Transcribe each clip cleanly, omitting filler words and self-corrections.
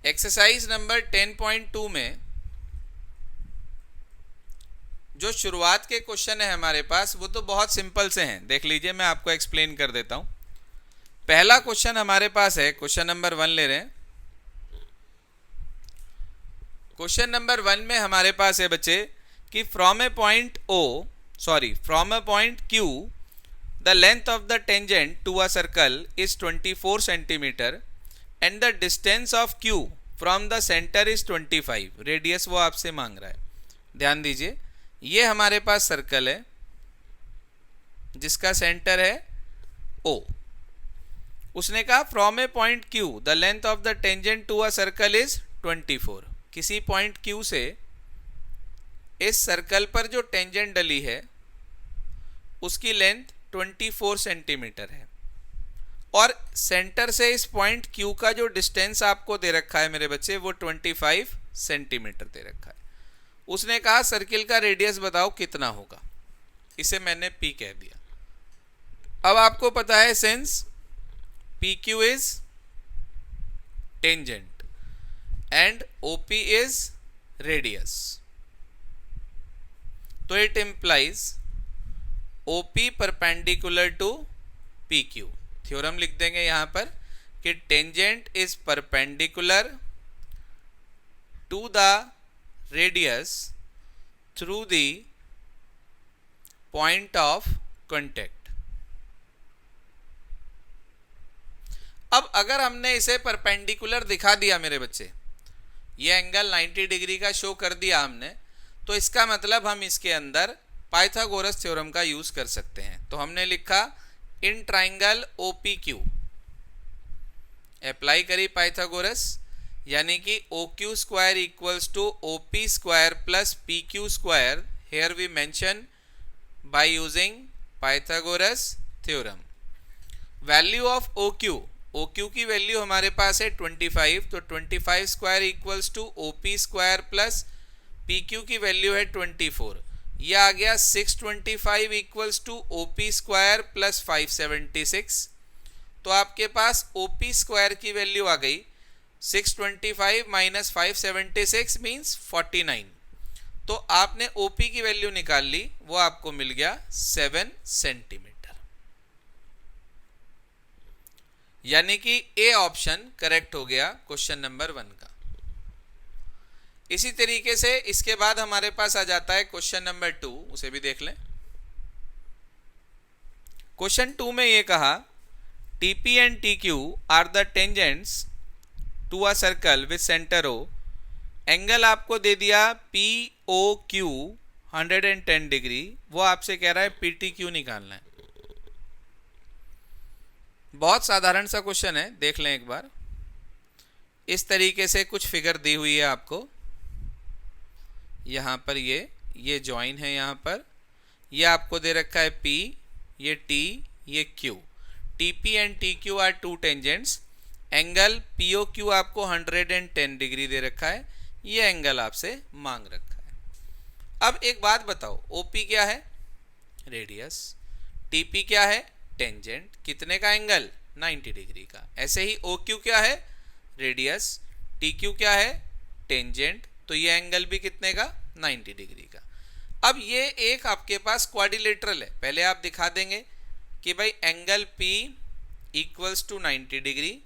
Exercise number 10.2 में जो शुरुआत के क्वेश्चन है हमारे पास वो तो बहुत सिंपल से हैं। देख लीजिए, मैं आपको एक्सप्लेन कर देता हूं। पहला क्वेश्चन हमारे पास है, क्वेश्चन नंबर 1 ले रहे हैं। क्वेश्चन नंबर 1 में हमारे पास है बच्चे कि from a point Q the length of the tangent to a circle is 24 centimetre and the distance of Q from the centre is 25। Radius वो आपसे मांग रहा है। ध्यान दीजिए, ये हमारे पास सर्कल है जिसका सेंटर है O। उसने कहा from a point Q the length of the tangent to a circle is 24। किसी पॉइंट Q से इस सर्कल पर जो टेंजेंट डली है उसकी लेंथ 24 सेंटीमीटर है और सेंटर से इस पॉइंट Q का जो डिस्टेंस आपको दे रखा है मेरे बच्चे वो 25 सेंटीमीटर दे रखा है। उसने कहा सर्किल का रेडियस बताओ कितना होगा। इसे मैंने P कह दिया। अब आपको पता है since PQ is tangent and OP is radius, तो it implies OP perpendicular to PQ। Theorem लिख देंगे यहां पर कि tangent is perpendicular to the radius through the point of contact. अब अगर हमने इसे परपेंडिकुलर दिखा दिया मेरे बच्चे, ये एंगल 90 डिग्री का शो कर दिया हमने, तो इसका मतलब हम इसके अंदर पाइथागोरस थ्योरम का यूज कर सकते हैं। तो हमने लिखा इन ट्राइंगल OPQ अप्लाई करी पाइथागोरस, यानी कि OQ square equals to OP square plus PQ square. Here we mention by using Pythagoras theorem. Value of OQ की वैल्यू हमारे पास है 25, तो 25 square equals to OP square plus PQ की वैल्यू है 24। यह आ गया 625 equals to OP square plus 576। तो आपके पास OP स्क्वायर की वैल्यू आ गई 625 माइनस 576 मीन्स 49। तो आपने OP की वैल्यू निकाल ली, वो आपको मिल गया 7 सेंटीमीटर। यानी कि ए ऑप्शन करेक्ट हो गया क्वेश्चन नंबर 1 का। इसी तरीके से इसके बाद हमारे पास आ जाता है क्वेश्चन नंबर 2, उसे भी देख लें। क्वेश्चन 2 में ये कहा TP and TQ are the tangents to a circle with centre O। Angle आपको दे दिया POQ 110 डिग्री, वो आपसे कह रहा है PTQ निकालना है। बहुत साधारण सा क्वेश्चन है, देख लें एक बार। इस तरीके से कुछ फिगर दी हुई है आपको, यहाँ पर ये जॉइन है, यहाँ पर ये आपको दे रखा है P, ये T, ये Q। TP and TQ are two tangents. Angle POQ आपको 110 डिग्री दे रखा है, ये एंगल आपसे मांग रखा है। अब एक बात बताओ, OP क्या है? रेडियस। TP क्या है? टेंजेंट। कितने का एंगल? 90 डिग्री का। ऐसे ही OQ क्या है? रेडियस। TQ क्या है? टेंजेंट। तो ये एंगल भी कितने का? 90 डिग्री का। अब ये एक आपके पास क्वाड्रिलेटरल है। पहले आप दिखा देंगे कि भाई angle P equals to 90 degree,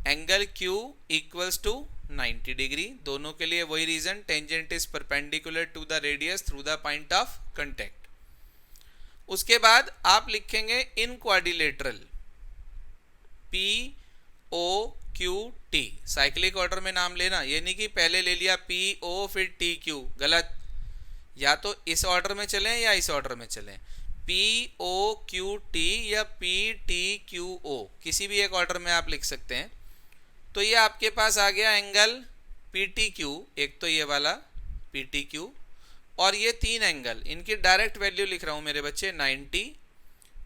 angle Q equals to 90 degree. दोनों के लिए वही reason, tangent is perpendicular to the radius through the point of contact. उसके बाद आप लिखेंगे in quadrilateral POQT। Cyclic order में नाम लेना, ये नहीं कि पहले ले लिया PO फिर TQ, गलत। या तो इस ऑर्डर में चलें या इस ऑर्डर में चलें, POQT या PTQO, किसी भी एक ऑर्डर में आप लिख सकते हैं। तो ये आपके पास आ गया एंगल PTQ, एक तो ये वाला PTQ, और ये तीन एंगल, इनकी डायरेक्ट वैल्यू लिख रहा हूं मेरे बच्चे, 90,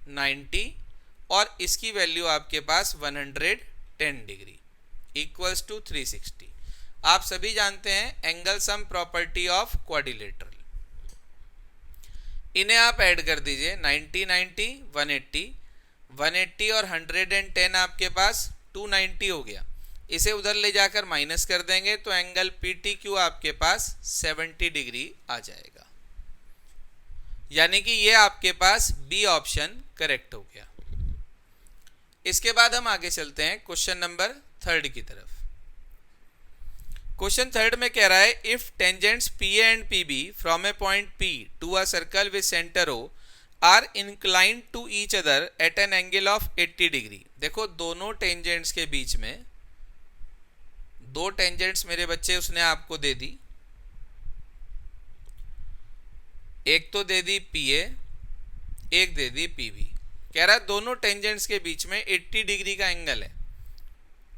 90 और इसकी वैल्यू आपके पास 110 डिग्री इक्वल्स टू 360। आप सभी जानते हैं angle sum property of quadrilateral. इन्हें आप ऐड कर दीजिए, 90, 90, 180, 180 और 110 आपके पास 290 हो गया। इसे उधर ले जाकर माइनस कर देंगे तो एंगल PTQ आपके पास 70 डिग्री आ जाएगा। यानी कि ये आपके पास बी ऑप्शन करेक्ट हो गया। इसके बाद हम आगे चलते हैं क्वेश्चन नंबर 3 की तरफ। क्वेश्चन 3 में कह रहा है if tangents PA and PB from a point P to a circle with centre O are inclined to each other at an angle of 80 degree. देखो दोनों टेंजेंट्स के बीच में दो टेंजेंट्स मेरे बच्चे उसने आपको दे दी, एक तो दे दी PA, एक दे दी PB। कह रहा है दोनों टेंजेंट्स के बीच में 80 डिग्री का एंगल है।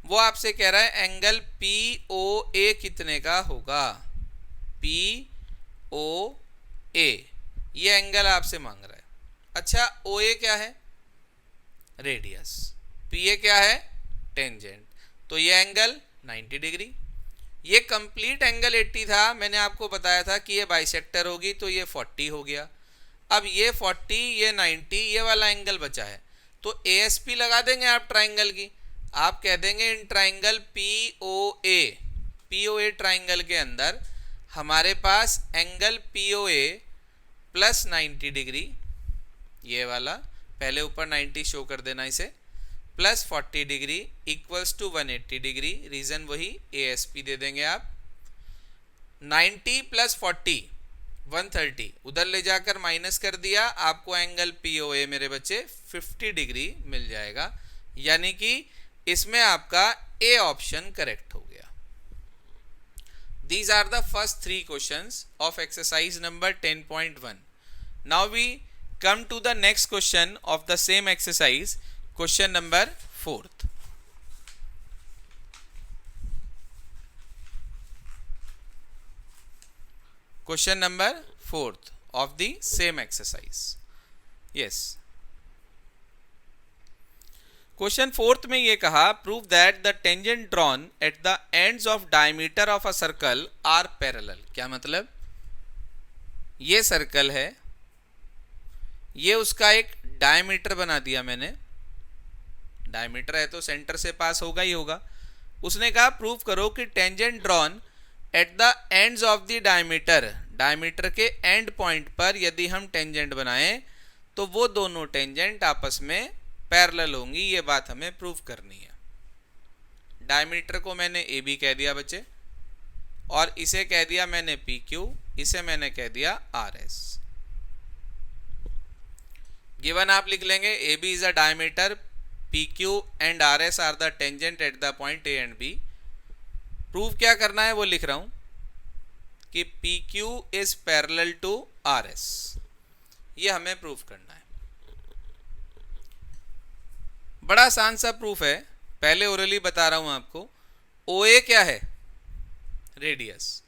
वो आपसे कह रहा है एंगल POA कितने का होगा। POA ये एंगल आपसे मांग रहा है। अच्छा OA क्या है, रेडियस, PA क्या है, टेंजेंट, तो ये एंगल 90 डिग्री। ये कंप्लीट एंगल 80 था, मैंने आपको बताया था कि ये बाइसेक्टर होगी तो ये 40 हो गया। अब ये 40 ये 90 ये वाला एंगल बचा है तो ASP लगा देंगे आप ट्राइंगल की। आप कह देंगे इन ट्राइंगल POA ट्राइंगल के अंदर हमारे पास एंगल POA प्लस 90 डिग्री, ये वाला पहले ऊपर 90 शो कर देना इसे, plus 40 degree equals to 180 degree, reason वही ASP दे देंगे आप। 90 प्लस 40 130 उधर ले जाकर माइनस कर दिया, आपको एंगल POA मेरे बच्चे 50 डिग्री मिल जाएगा। यानी कि इसमें आपका A ऑप्शन करेक्ट हो गया। These are the first 3 questions of exercise number 10.1. Now we come to the next question of the same exercise, question number 4. Question number 4 of the same exercise. Yes. Question 4 में ये कहा prove that the tangent drawn at the ends of diameter of a circle are parallel. क्या मतलब, ये circle है, ये उसका एक डायमीटर बना दिया मैंने, डायमीटर है तो सेंटर से पास होगा ही होगा। उसने कहा प्रूव करो कि tangent drawn at the ends of the diameter, diameter के एंड पॉइंट पर यदि हम टेंजेंट बनाएं तो वो दोनों टेंजेंट आपस में पैरेलल होंगी। ये बात हमें प्रूव करनी है। डायमीटर को मैंने AB कह दिया बच्चे, और इसे कह दिया मैंने PQ, इसे मैंने कह दिया RS। गिवन आप लिख लेंगे AB is a diameter, PQ and RS are the tangent at the point A and B। Prove क्या करना है वो लिख रहा हूं कि PQ is parallel to RS, ये हमें प्रूव करना है। बड़ा आसान सा प्रूफ है, पहले ओरली बता रहा हूं आपको। OA क्या है, रेडियस,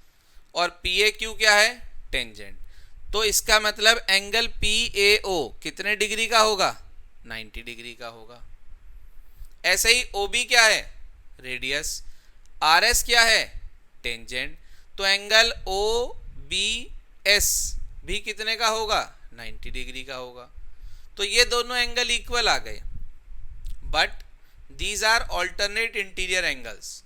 और PAQ क्या है, टेंजेंट। तो इसका मतलब एंगल PAO कितने डिग्री का होगा, 90 डिग्री का होगा। ऐसे ही OB क्या है, रेडियस, RS क्या है, टेंजेंट, तो एंगल OBS भी कितने का होगा, 90 डिग्री का होगा। तो ये दोनों एंगल इक्वल आ गए, but these are alternate interior angles.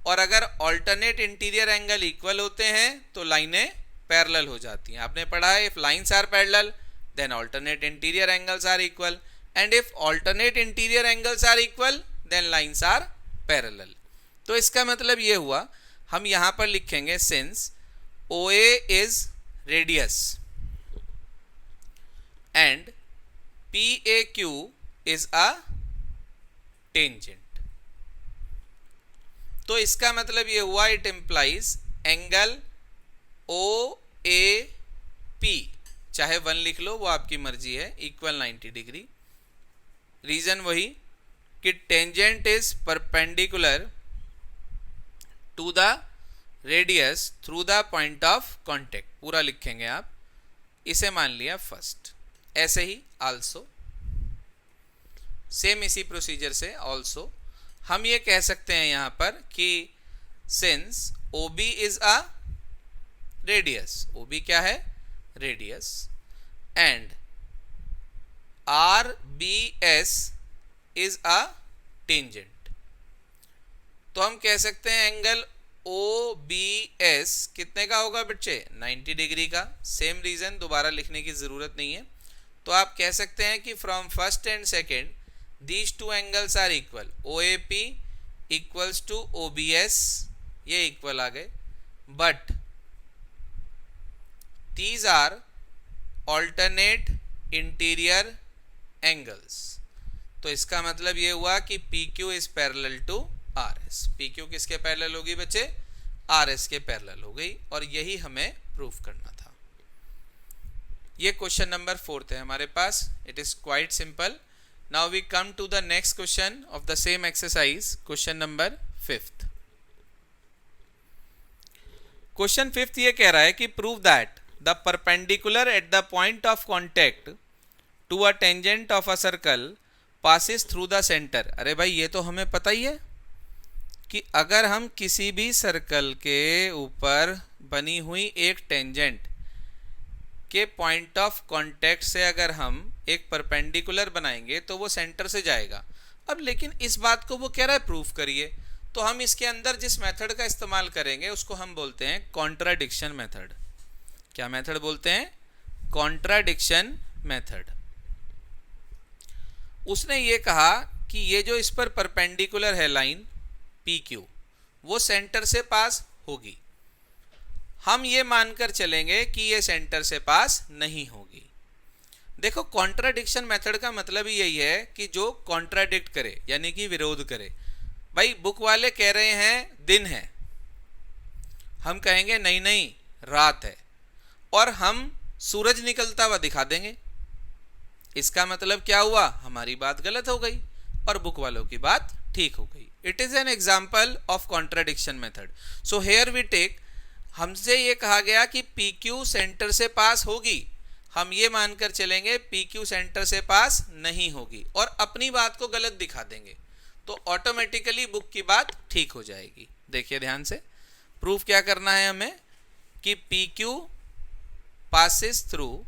और अगर ऑल्टरनेट इंटीरियर एंगल इक्वल होते हैं तो लाइनें पैरेलल हो जाती हैं। आपने पढ़ा है if lines are parallel then alternate interior angles are equal, and if alternate interior angles are equal then lines are parallel. तो इसका मतलब ये हुआ, हम यहां पर लिखेंगे since OA is radius and PAQ is a tangent. तो इसका मतलब ये हुआ इट इंप्लाइज एंगल OAP, चाहे 1 लिख लो वो आपकी मर्जी है, इक्वल 90 डिग्री। रीजन वही कि tangent is perpendicular to the radius through the point of contact, पूरा लिखेंगे आप, इसे मान लिया फर्स्ट। ऐसे ही आल्सो, सेम इसी प्रोसीजर से ऑल्सो हम ये कह सकते हैं यहां पर कि since OB is a radius, OB क्या है, radius, and RBS is a tangent, तो हम कह सकते हैं एंगल OBS कितने का होगा बच्चे, 90 डिग्री का। सेम रीजन दोबारा लिखने की जरूरत नहीं है। तो आप कह सकते हैं कि from first and second these two angles are equal, OAP equals to OBS, ये इक्वल आ गए, but these are alternate interior angles. तो इसका मतलब ये हुआ कि PQ is parallel to RS। PQ किसके पैरेलल होगी बच्चे, RS के पैरेलल हो गई, और यही हमें प्रूफ करना था। ये क्वेश्चन नंबर 4 है हमारे पास। It is quite simple. Now we come to the next question of the same exercise, question number 5। Question 5 ये कह रहा है कि prove that the perpendicular at the point of contact to a tangent of a circle passes through the centre. अरे भाई ये तो हमें पता ही है कि अगर हम किसी भी सर्कल के ऊपर बनी हुई एक टेंजेंट के पॉइंट ऑफ कांटेक्ट से अगर हम एक परपेंडिकुलर बनाएंगे तो वो सेंटर से जाएगा। अब लेकिन इस बात को वो कह रहा है प्रूफ करिए, तो हम इसके अंदर जिस मेथड का इस्तेमाल करेंगे उसको हम बोलते हैं कॉन्ट्राडिक्शन मेथड। क्या मेथड बोलते हैं, कॉन्ट्राडिक्शन मेथड। उसने ये कहा कि ये जो इस पर परपेंडिकुलर है लाइन PQ, वो सेंटर से पास होगी। हम ये मानकर चलेंगे कि ये सेंटर से पास नहीं होगी। देखो कॉन्ट्राडिक्शन मेथड का मतलब ही यही है कि जो कॉन्ट्राडिक्ट करे, यानी कि विरोध करे। भाई बुक वाले कह रहे हैं दिन है, हम कहेंगे नहीं नहीं रात है, और हम सूरज निकलता हुआ दिखा देंगे। इसका मतलब क्या हुआ, हमारी बात गलत हो गई और बुक वालों की बात ठीक हो गई। It is an example of contradiction method. So here we take, हमसे ये कहा गया कि PQ सेंटर से पास होगी, हम ये मानकर चलेंगे PQ सेंटर से पास नहीं होगी और अपनी बात को गलत दिखा देंगे, तो ऑटोमेटिकली बुक की बात ठीक हो जाएगी। देखिए ध्यान से, प्रूफ क्या करना है हमें कि PQ passes through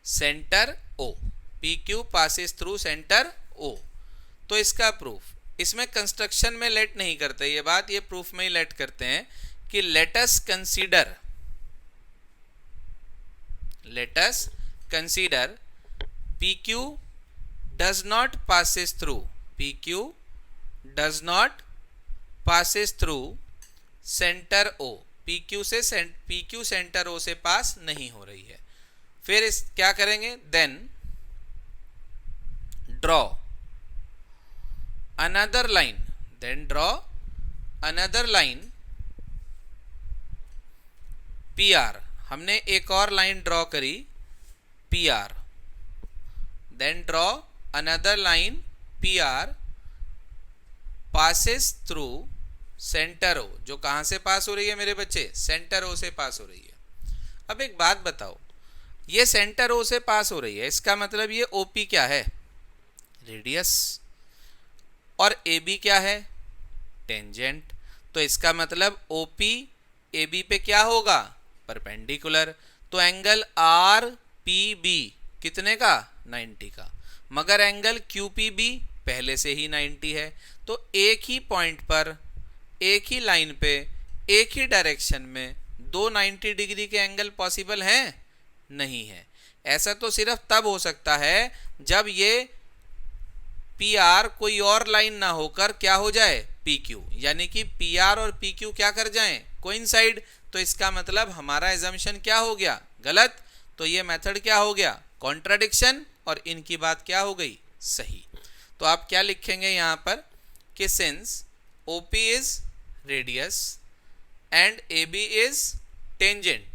centre O, PQ passes through centre O। तो इसका प्रूफ, इसमें कंस्ट्रक्शन में लेट नहीं करते ये बात, ये प्रूफ में ही लेट करते हैं कि let us consider PQ does not passes through, PQ does not passes through centre O। PQ centre O से पास नहीं हो रही है। फिर इस क्या करेंगे, then draw another line PR। हमने एक और लाइन ड्रॉ करी PR, then draw another line PR passes through centre O। जो कहां से पास हो रही है मेरे बच्चे, सेंटर O से पास हो रही है। अब एक बात बताओ, ये सेंटर O से पास हो रही है, इसका मतलब ये OP क्या है, रेडियस, और AB क्या है, टेंजेंट। तो इसका मतलब OP AB पे क्या होगा, परपेंडिकुलर। तो एंगल RPB कितने का, 90 का, मगर एंगल QPB पहले से ही 90 है। तो एक ही पॉइंट पर, एक ही लाइन पे, एक ही डायरेक्शन में दो 90 डिग्री के एंगल पॉसिबल हैं, नहीं है। ऐसा तो सिर्फ तब हो सकता है जब ये PR कोई और लाइन ना होकर क्या हो जाए, PQ, यानी कि PR और PQ क्या कर जाएं, कोइंसाइड। तो इसका मतलब हमारा एजम्पशन क्या हो गया, गलत। तो ये मेथड क्या हो गया, कॉन्ट्राडिक्शन, और इनकी बात क्या हो गई, सही। तो आप क्या लिखेंगे यहां पर कि since OP is radius and AB is tangent,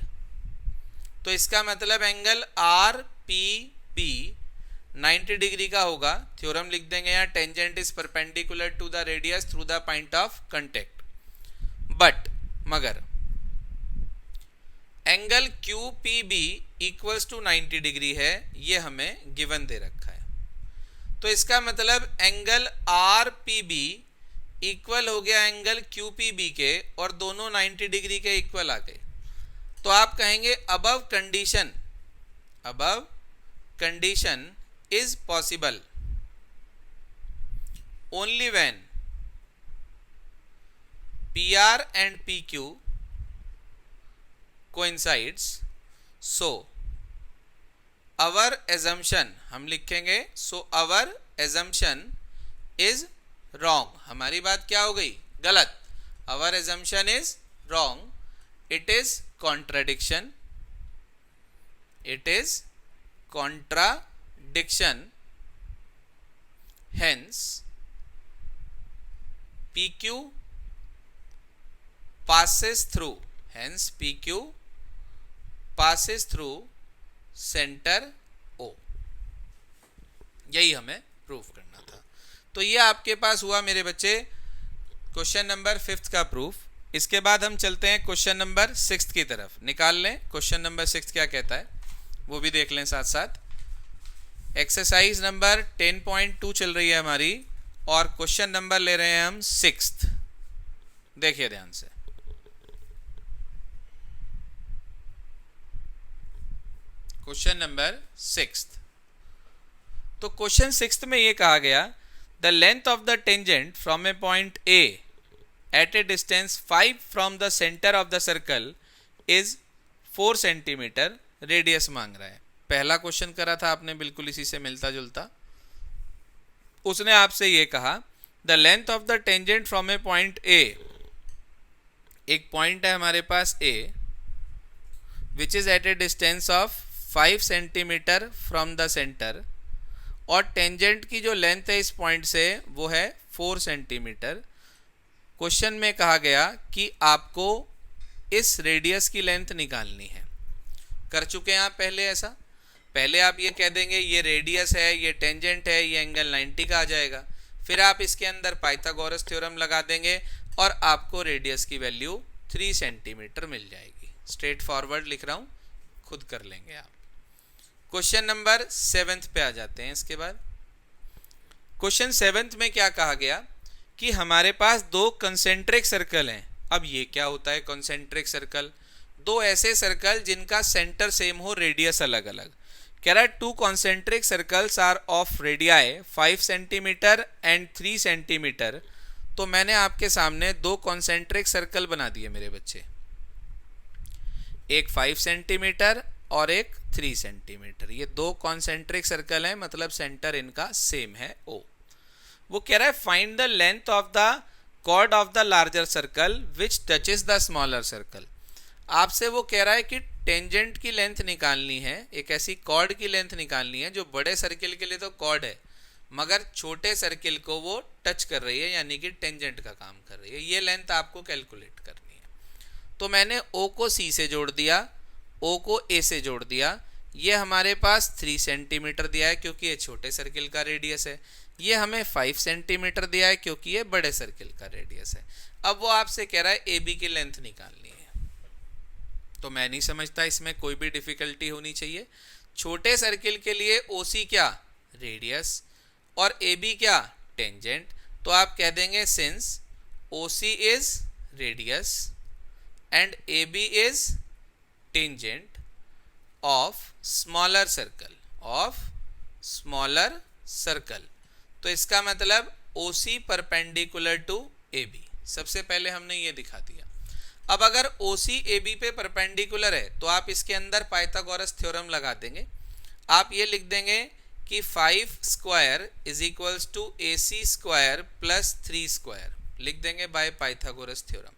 तो इसका मतलब एंगल RPB 90 डिग्री का होगा। थ्योरम लिख देंगे यहाँ, tangent is perpendicular to the radius through the point of contact, but मगर angle QPB equals to 90 degree है, ये हमें गिवन दे रखा है। तो इसका मतलब एंगल RPB इक्वल हो गया एंगल QPB के, और दोनों 90 डिग्री के इक्वल आ गए। तो आप कहेंगे above condition is possible only when PR and PQ coincides, so our assumption, हम लिखेंगे so our assumption is wrong, हमारी बात क्या हो गई, गलत, our assumption is wrong, it is contradiction, it is contradiction, hence PQ passes through, hence PQ passes through centre O, यही हमें प्रूफ करना था। तो ये आपके पास हुआ मेरे बच्चे क्वेश्चन नंबर 5 का प्रूफ। इसके बाद हम चलते हैं क्वेश्चन नंबर 6 की तरफ। निकाल लें क्वेश्चन नंबर 6 क्या कहता है, वो भी देख लें साथ साथ। एक्सरसाइज नंबर 10.2 चल रही है हमारी और क्वेश्चन नंबर ले रहे हैं हम 6। देखिए ध्यान से, क्वेश्चन नंबर 6। तो क्वेश्चन 6 में ये कहा गया, the length of the tangent from a point A at a distance 5 from the centre of the circle is 4 centimetre, radius मांग रहा है। पहला क्वेश्चन करा था आपने, बिल्कुल इसी से मिलता जुलता। उसने आपसे ये कहा, the length of the tangent from a point A, एक पॉइंट है हमारे पास A which is at a distance of 5 centimetre from the centre, और टेंजेंट की जो लेंथ है इस पॉइंट से वो है 4 सेंटीमीटर। क्वेश्चन में कहा गया कि आपको इस रेडियस की लेंथ निकालनी है। कर चुके हैं आप पहले ऐसा, पहले आप ये कह देंगे ये रेडियस है, ये टेंजेंट है, ये एंगल 90 का आ जाएगा। फिर आप इसके अंदर पाइथागोरस थ्योरम लगा देंगे और आपको रेडियस की वैल्यू 3 सेंटीमीटर मिल जाएगी। स्ट्रेट फॉरवर्ड लिख रहा हूँ, खुद कर लेंगे आप। क्वेश्चन नंबर 7 पे आ जाते हैं। इसके बाद क्वेश्चन 7 में क्या कहा गया कि हमारे पास 2 कंसेंट्रिक सर्कल हैं। अब ये क्या होता है कंसेंट्रिक सर्कल? 2 ऐसे सर्कल जिनका सेंटर सेम हो, रेडियस अलग अलग। कह रहा है 2 concentric circles are of radii 5 centimetre and 3 centimetre. तो मैंने आपके सामने 2 concentric सर्कल बना दिए मेरे बच्चे, एक 5 सेंटीमीटर और एक 3 सेंटीमीटर। ये 2 concentric सर्कल हैं, मतलब सेंटर इनका सेम है O। वो कह रहा है find the length of the chord of the larger circle which touches the smaller circle. आपसे वो कह रहा है कि टेंजेंट की लेंथ निकालनी है, एक ऐसी कॉर्ड की लेंथ निकालनी है जो बड़े सर्किल के लिए तो कॉर्ड है मगर छोटे सर्किल को वो टच कर रही है, यानी कि टेंजेंट का काम कर रही है। ये लेंथ आपको कैलकुलेट करनी है। तो मैंने O को C से जोड़ दिया, O को A से जोड़ दिया। ये हमारे पास 3 सेंटीमीटर दिया है क्योंकि ये छोटे सर्किल का रेडियस है। ये हमें 5 सेंटीमीटर दिया है क्योंकि ये बड़े सर्किल का रेडियस है। अब वो आपसे कह रहा है AB की लेंथ निकालनी है। तो मैं नहीं समझता इसमें कोई भी डिफिकल्टी होनी चाहिए। छोटे सर्किल के लिए OC क्या? रेडियस, और AB क्या? टेंजेंट। तो आप कह देंगे since OC is radius and AB is tangent of smaller circle, of smaller circle. तो इसका मतलब OC परपेंडिकुलर टू AB। सबसे पहले हमने ये दिखा दिया। अब अगर OC AB पे परपेंडिकुलर है तो आप इसके अंदर पाइथागोरस थ्योरम लगा देंगे। आप ये लिख देंगे कि 5 square is equals to AC square plus 3 square, लिख देंगे बाय पाइथागोरस थ्योरम।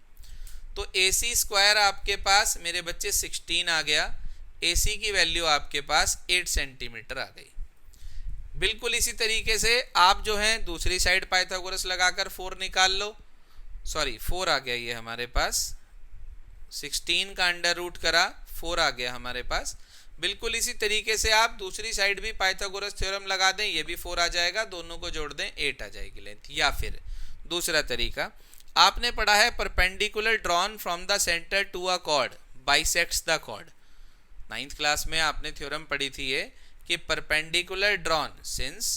तो AC स्क्वायर आपके पास मेरे बच्चे 16 आ गया, AC की वैल्यू आपके पास 8 सेंटीमीटर आ गई। बिल्कुल इसी तरीके से आप जो है दूसरी साइड पाइथागोरस लगाकर 4 निकाल लो। सॉरी 4 आ गया, ये हमारे पास 16 का अंडर रूट करा 4 आ गया हमारे पास। बिल्कुल इसी तरीके से आप दूसरी साइड भी पाइथागोरस थ्योरम लगा दें, ये भी 4 आ जाएगा, दोनों को जोड़ दें 8 आ जाएगी लेंथ। या फिर दूसरा तरीका आपने पढ़ा है perpendicular drawn from the centre to a chord bisects the chord. 9th class में आपने थ्योरम पढ़ी थी ये कि perpendicular drawn, since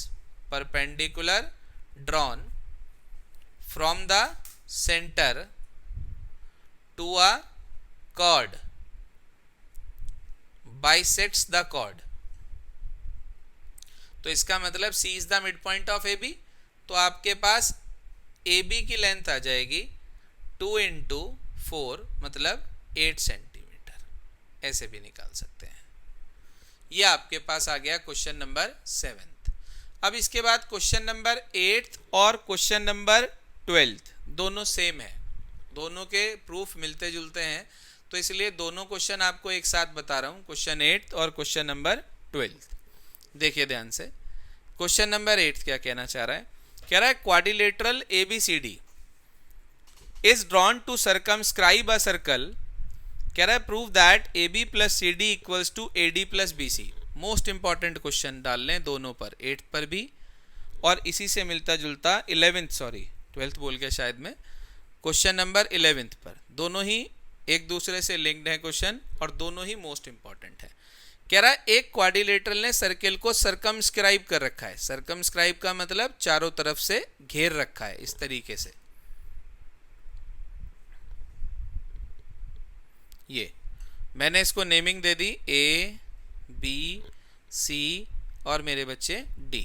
perpendicular drawn from the centre to a chord bisects the chord। तो इसका मतलब C is the midpoint of AB। तो आपके पास ए बी की लेंथ आ जाएगी 2 इंटू 4 मतलब 8 सेंटीमीटर। ऐसे भी निकाल सकते हैं। ये आपके पास आ गया क्वेश्चन नंबर 7। अब इसके बाद क्वेश्चन नंबर 8 और क्वेश्चन नंबर 12 दोनों सेम है, दोनों के प्रूफ मिलते जुलते हैं, तो इसलिए दोनों क्वेश्चन आपको एक साथ बता रहा हूं, क्वेश्चन 8 और क्वेश्चन नंबर 12। देखिए ध्यान से, क्वेश्चन नंबर 8 क्या कहना चाह रहा है, कह रहा है quadrilateral ABCD is drawn to circumscribe a circle. कह रहा है prove that AB plus CD equals to AD plus BC। Most important question डाल लें दोनों पर, 8 पर भी और इसी से मिलता जुलता 12th बोल के शायद में, क्वेश्चन नंबर 11 पर। दोनों ही एक दूसरे से लिंक्ड है क्वेश्चन और दोनों ही मोस्ट इंपॉर्टेंट है। कह रहा है एक क्वाड्रिलेटरल ने सर्किल को सर्कमस्क्राइब कर रखा है। सर्कमस्क्राइब का मतलब चारों तरफ से घेर रखा है इस तरीके से। ये मैंने इसको naming they the A B C और मेरे बच्चे D।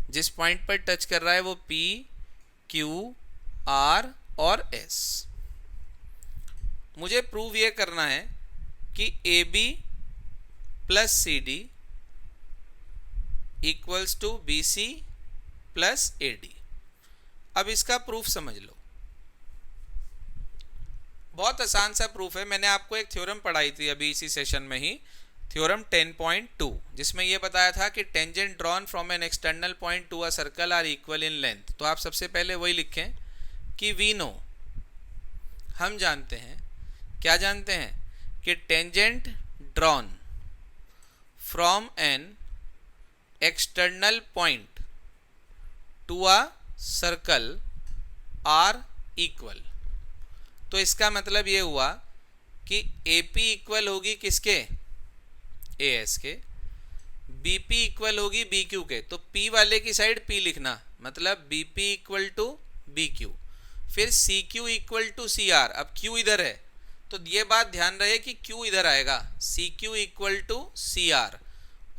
जिस पॉइंट पर टच कर रहा है वो P Q R और S। मुझे प्रूव ये करना है कि AB plus CD equals to BC plus AD। अब इसका प्रूफ समझ लो, बहुत आसान सा प्रूफ है। मैंने आपको एक थ्योरम पढ़ाई थी अभी इसी सेशन में ही, थ्योरम 10.2, जिसमें यह बताया था कि tangent drawn from an external point to a circle are equal in length. तो आप सबसे पहले वही लिखें कि वी नो, हम जानते हैं, क्या जानते हैं कि tangent drawn from an external point to a circle are equal. तो इसका मतलब ये हुआ कि AP इक्वल होगी किसके, AS के, BP इक्वल होगी BQ के। तो P वाले की साइड P लिखना, मतलब BP इक्वल टू BQ। फिर CQ इक्वल टू CR। अब Q इधर है तो ये बात ध्यान रहे कि Q इधर आएगा, CQ इक्वल टू CR।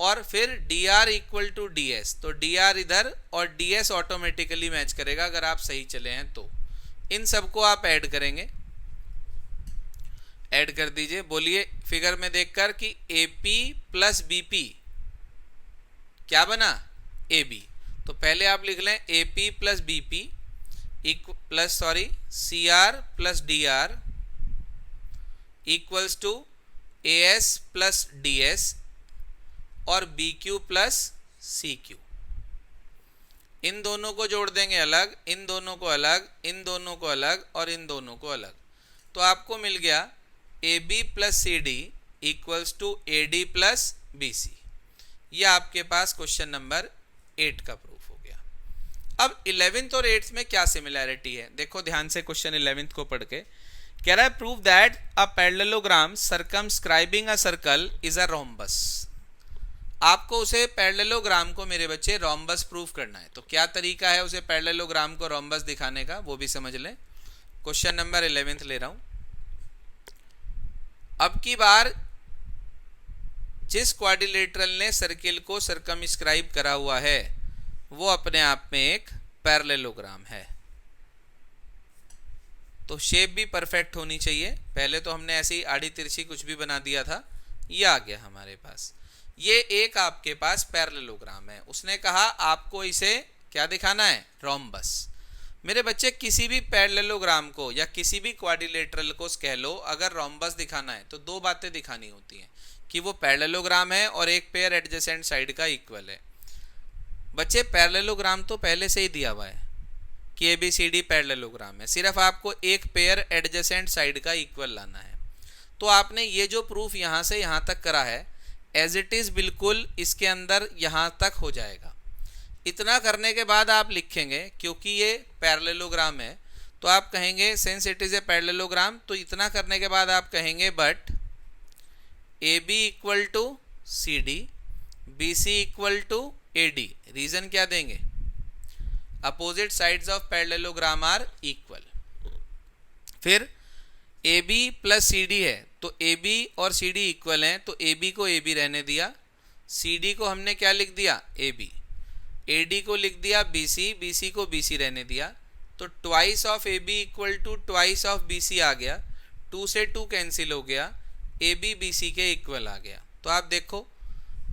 और फिर DR इक्वल टू DS, तो DR इधर और DS ऑटोमेटिकली मैच करेगा अगर आप सही चले हैं तो। इन सबको आप ऐड करेंगे, ऐड कर दीजिए। बोलिए फिगर में देखकर कि AP प्लस BP क्या बना, AB। तो पहले आप लिख लें AP plus BP plus CR plus DR equals to AS plus DS और BQ प्लस CQ। इन दोनों को जोड़ देंगे अलग, इन दोनों को अलग, इन दोनों को अलग और इन दोनों को अलग। तो आपको मिल गया AB plus CD equals to AD plus BC। यह आपके पास क्वेश्चन नंबर 8 का प्रूफ हो गया। अब 11th और 8th में क्या सिमिलैरिटी है, देखो ध्यान से क्वेश्चन 11th को पढ़ के। कह रहा है prove that a parallelogram circumscribing a circle is a rhombus. आपको उसे पैरेललोग्राम को मेरे बच्चे रोम्बस प्रूफ करना है। तो क्या तरीका है उसे पैरेललोग्राम को रोम्बस दिखाने का, वो भी समझ लें। क्वेश्चन नंबर 11th ले रहा हूं। अब की बार जिस क्वाड्रिलेटरल ने सर्किल को सर्कमस्क्राइब करा हुआ है वो अपने आप में एक पैरेललोग्राम है। तो शेप भी परफेक्ट होनी चाहिए। पहले तो हमने ऐसी आड़ी तिरछी कुछ भी बना दिया था, ये आ गया हमारे पास। ये एक आपके पास पैरेललोग्राम है। उसने कहा आपको इसे क्या दिखाना है, रोम्बस। मेरे बच्चे किसी भी पैरेललोग्राम को या किसी भी क्वाड्रिलेटरल को कह लो, अगर रोम्बस दिखाना है तो दो बातें दिखानी होती हैं कि वो पैरेललोग्राम है और एक पेयर एडजेसेंट साइड का इक्वल है। बच्चे पैरेललोग्राम तो पहले से ही दिया हुआ है कि ABCD पैरेललोग्राम है, सिर्फ आपको एक पेयर एडजेसेंट साइड का इक्वल लाना है। तो आपने ये जो प्रूफ यहाँ से यहाँ तक करा है एज इट इज बिल्कुल इसके अंदर यहाँ तक हो जाएगा। इतना करने के बाद आप लिखेंगे, क्योंकि ये पैरेललोग्राम है तो आप कहेंगे since it is a parallelogram, तो इतना करने के बाद आप कहेंगे but AB equal to CD, BC equal to AD। Reason क्या देंगे, opposite sides of parallelogram are equal. फिर AB प्लस CD है तो AB और CD इक्वल हैं, तो AB को AB रहने दिया, CD को हमने क्या लिख दिया, AB। AD को लिख दिया BC, BC को BC रहने दिया, तो twice of AB equal to twice of BC आ गया, 2 से 2 कैंसिल हो गया, AB BC के इक्वल आ गया। तो आप देखो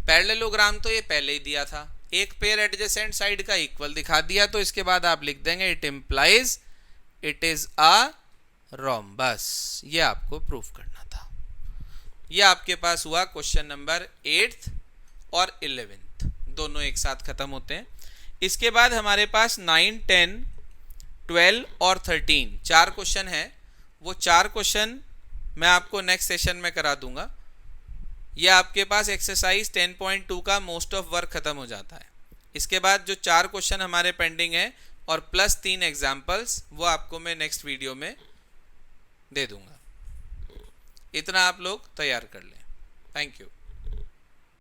पैरेललोग्राम तो ये पहले ही दिया था, एक पेयर एडजेसेंट साइड का इक्वल दिखा दिया, तो इसके बाद आप लिख देंगे it implies it is a rhombus. ये आपको प्रूफ करना था। ये आपके पास हुआ क्वेश्चन नंबर 8th और 11th, दोनों एक साथ खत्म होते हैं। इसके बाद हमारे पास 9, 10, 12 और 13 4 क्वेश्चन है। वो 4 क्वेश्चन मैं आपको नेक्स्ट सेशन में करा दूंगा। ये आपके पास एक्सरसाइज 10.2 का मोस्ट ऑफ वर्क खत्म हो जाता है। इसके बाद जो 4 क्वेश्चन हमारे पेंडिंग है और प्लस 3 एग्जाम्पल्स, वो आपको मैं नेक्स्ट वीडियो में दे दूंगा। इतना आप लोग तैयार कर लें। Thank you.